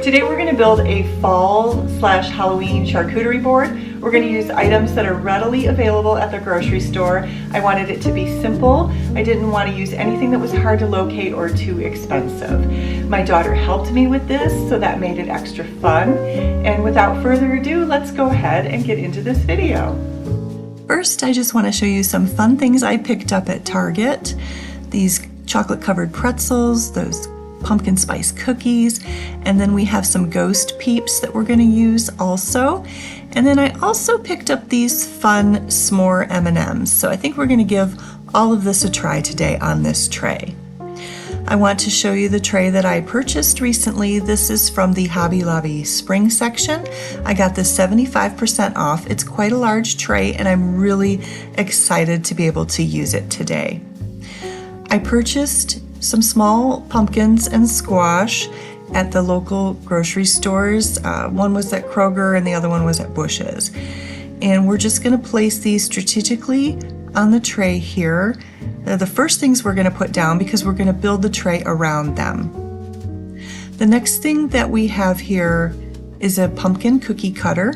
Today we're going to build a fall/Halloween charcuterie board. We're going to use items that are readily available at the grocery store. I wanted it to be simple. I didn't want to use anything that was hard to locate or too expensive. My daughter helped me with this, so that made it extra fun. And without further ado, let's go ahead and get into this video. First, I just want to show you some fun things I picked up at Target. These chocolate covered pretzels, those pumpkin spice cookies, and then we have some ghost peeps that we're going to use also. And then I also picked up these fun s'more M&Ms. So I think we're going to give all of this a try today on this tray. I want to show you the tray that I purchased recently. This is from the Hobby Lobby spring section. I got this 75% off. It's quite a large tray and I'm really excited to be able to use it today. I purchased some small pumpkins and squash at the local grocery stores. One was at Kroger and the other one was at Bush's. And we're just going to place these strategically on the tray here. They're the first things we're going to put down because we're going to build the tray around them. The next thing that we have here is a pumpkin cookie cutter.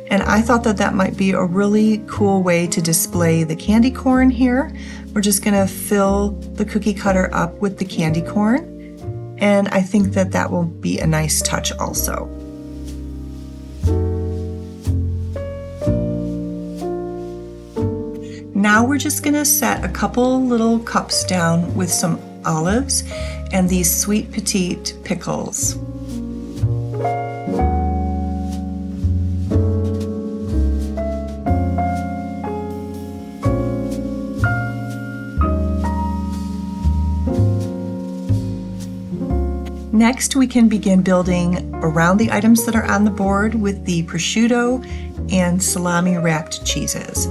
And I thought that that might be a really cool way to display the candy corn here. We're just going to fill the cookie cutter up with the candy corn. And I think that that will be a nice touch also. Now we're just going to set a couple little cups down with some olives and these sweet petite pickles. Next, we can begin building around the items that are on the board with the prosciutto and salami wrapped cheeses.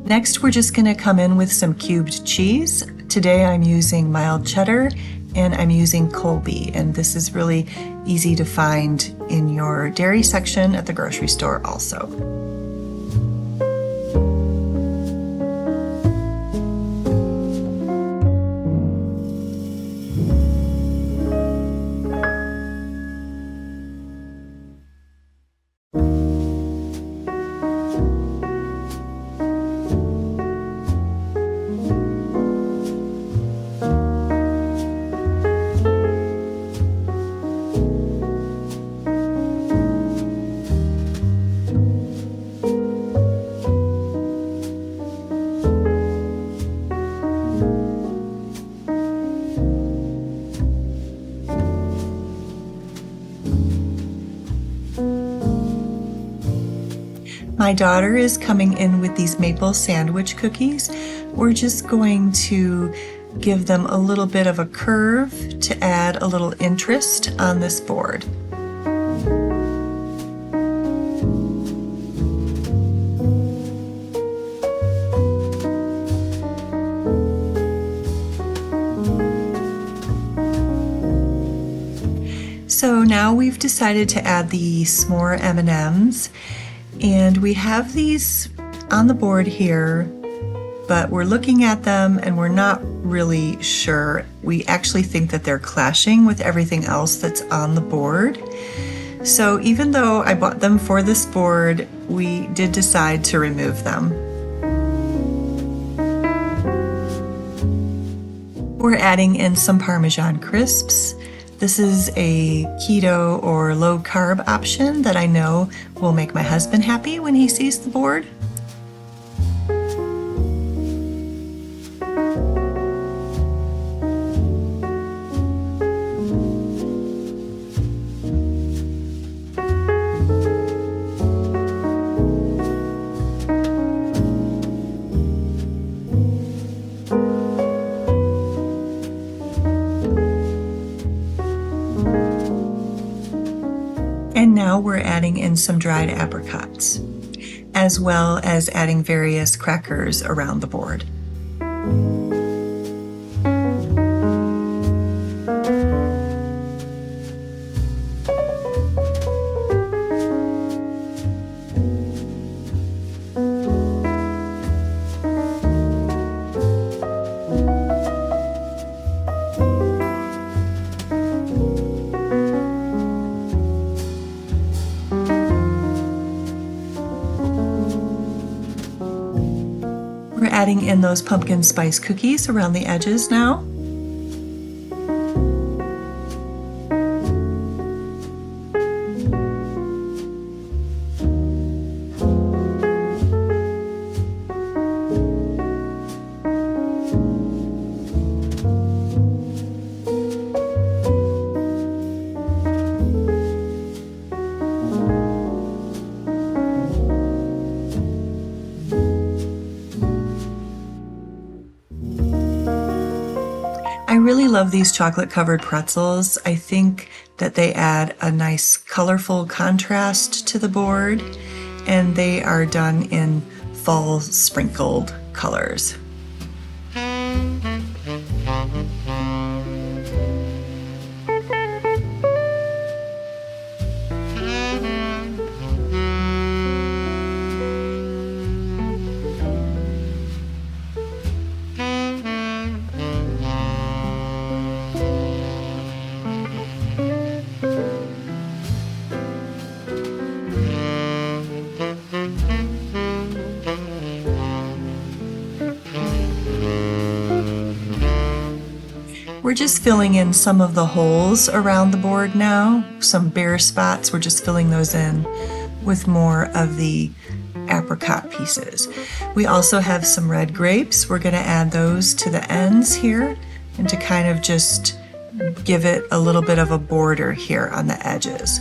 Next, we're just going to come in with some cubed cheese. Today I'm using mild cheddar and I'm using Colby, and this is really easy to find in your dairy section at the grocery store also. My daughter is coming in with these maple sandwich cookies. We're just going to give them a little bit of a curve to add a little interest on this board. So now we've decided to add the s'more M&Ms. And we have these on the board here, but we're looking at them and we're not really sure. We actually think that they're clashing with everything else that's on the board. So even though I bought them for this board, we did decide to remove them. We're adding in some Parmesan crisps. This is a keto or low carb option that I know will make my husband happy when he sees the board. And now we're adding in some dried apricots, as well as adding various crackers around the board. We're adding in those pumpkin spice cookies around the edges now. I really love these chocolate covered pretzels. I think that they add a nice colorful contrast to the board, and they are done in fall sprinkled colors. We're just filling in some of the holes around the board now, some bare spots. We're just filling those in with more of the apricot pieces. We also have some red grapes. We're going to add those to the ends here and to kind of just give it a little bit of a border here on the edges.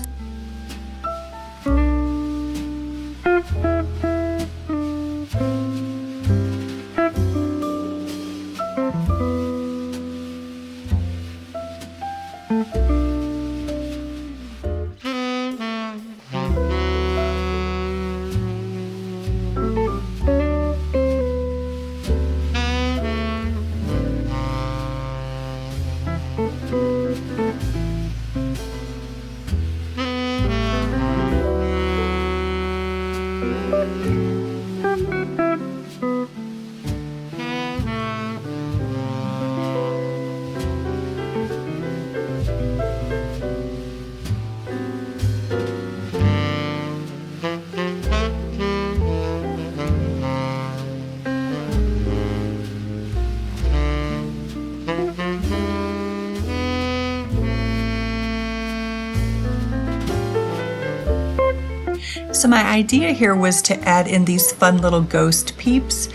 So my idea here was to add in these fun little ghost peeps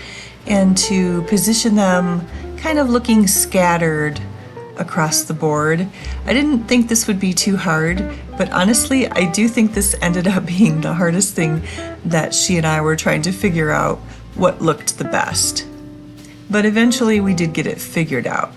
and to position them kind of looking scattered across the board. I didn't think this would be too hard, but honestly, I do think this ended up being the hardest thing that she and I were trying to figure out what looked the best. But eventually we did get it figured out.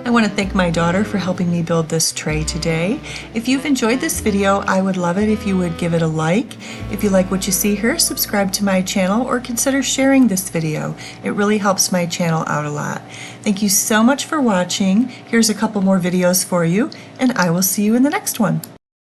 I want to thank my daughter for helping me build this tray today. If you've enjoyed this video, I would love it if you would give it a like. If you like what you see here, subscribe to my channel or consider sharing this video. It really helps my channel out a lot. Thank you so much for watching. Here's a couple more videos for you, and I will see you in the next one.